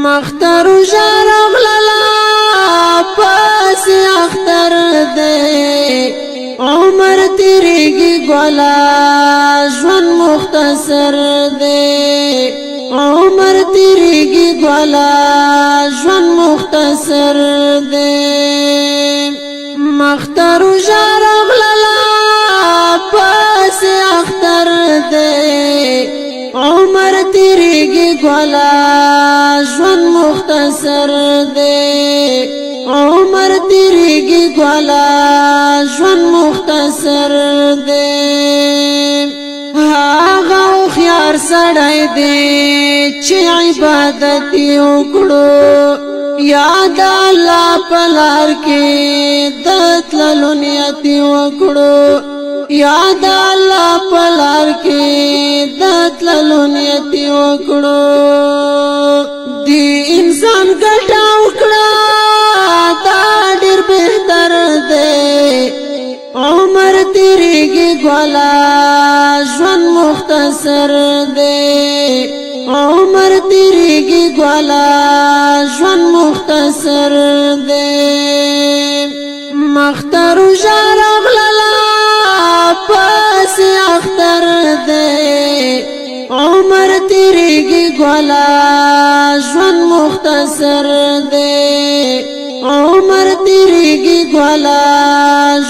مختر جرم للا پس اختر دے عمر تیریگی گولا جون مختصر دے عمر تیریگی گولا جون مختصر دے مختر جرم للا پس اختر دے عمر تیریگی گولا جون مختصر دے عمر تیریگی گولا جون مختصر دے آغا خیار سڑائی دے چی عبادتی اکڑو یاد اللہ پلار کے دتللو نیتی اکڑو یاد اللہ پلار کے دتللو نیتی اکڑو دی انسان گٹا اکڑا دا ډیر بہتر دے عمر تیریگی گولا جون مختصر دے عمر تیریگی گولا جون مختصر دے مختر جرم للا پس اختر دے عمر تیریگی گولا جون مختصر دے عمر تیریگی گولا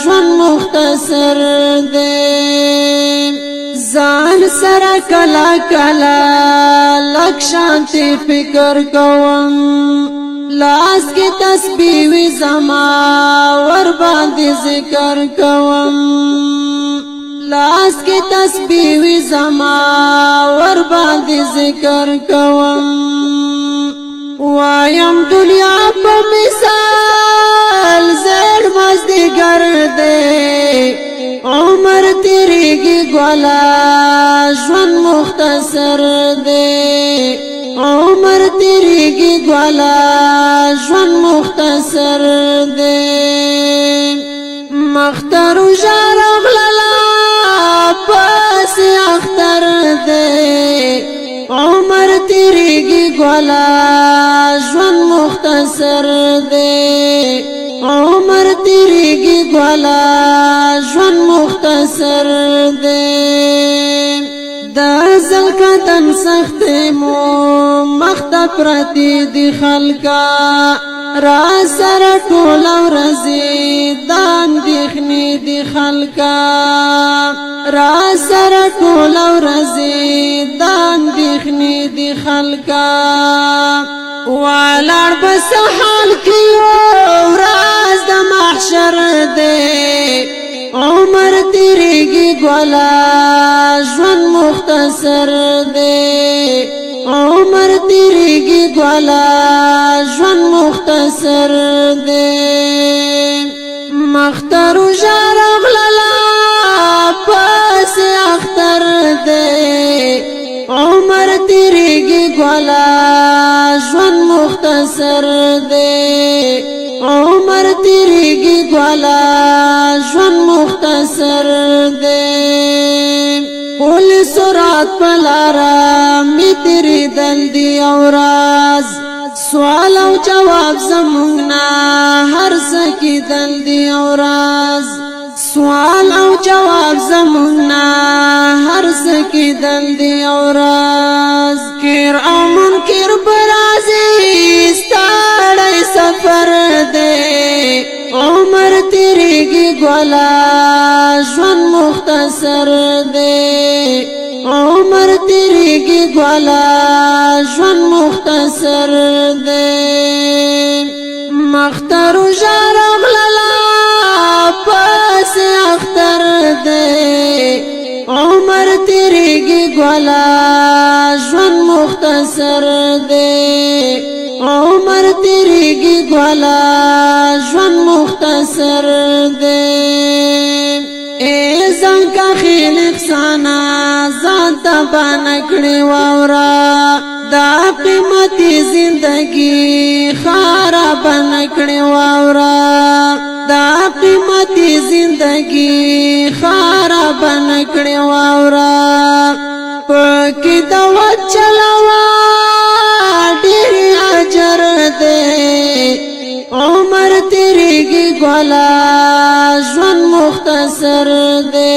جون مختصر دے زان سرا کلا کلا لک شانتی فکر کوم لاس کی تسبیح وی زما ور باندې ذکر کوم لاس کی تسبیح وی زما ور باندې ذکر کوم وایم دنیا په مثال زړ مزدګر دے عمر تیریگی گولا جون مختصر دے عمر تیریگی گولا جون مختصر دے مختر جرم للا پس اختر دے عمر تیریگی گولا جون مختصر دے عمر تیریگی گولا جون مختصر دے دا زلکتن سخت مو مخت پرتی دی خلقا را سر ټول ورځې دان دیخنی دی خلقا را سر ټول ورځې دان دیخنی دی خلقا والار بس حال کیو راز د محشر دے عمر تیریگی گولا جون مختصر دے عمر تیریگی گولا جون مختصر دے مختر جرم للا پس اختر دے عمر تیریگی گولا جون مختصر دے عمر تیریگی گولا جون مختصر دے پولیس رات پلارا می تیری دل دی اوراز سوال او جواب زمونگنا ہر سکی دل دی اوراز سوال او جواب زمونگنا ہر سکی دل دی اوراز کیر او منکر برازی ستاڑی سفر دے عمر تیریگی گولا جون مختصر دے عمر تیریگی گولا جون مختصر دے مختر جرم للا پس اختر دے عمر تیریگی گولا جون مختصر دے عمر تیریگی گولا جون مختصر دے اے زنکا خیل افسانا زانتا بانکڑی واورا دا قیمتی زندگی خارا بانکڑی واورا دا قیمتی زندگی خارا بانکڑی واورا پاکی دوات چلاوا ډیر دے عمر تیریگی گولا ژوند مختصر دے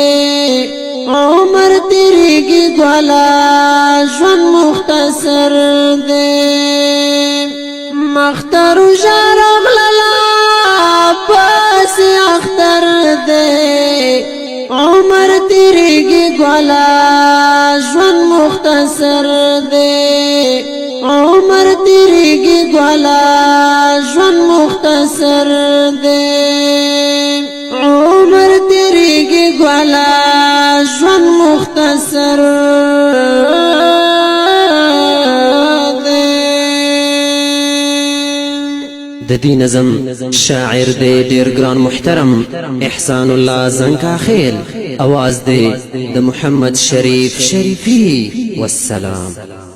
عمر تیریگی گولا ژوند مختصر دے مختر جارم للا پس اختر دے عمر تیریگی گولا ژوند مختصر دے عمر تیریگی گولا ژوند مختصر دے عمر تیریگی گولا ژوند مختصر د دې نظم شاعر دی ډیر ګران محترم احسان الله زنکا خیل اواز دی د محمد شریف شریفی والسلام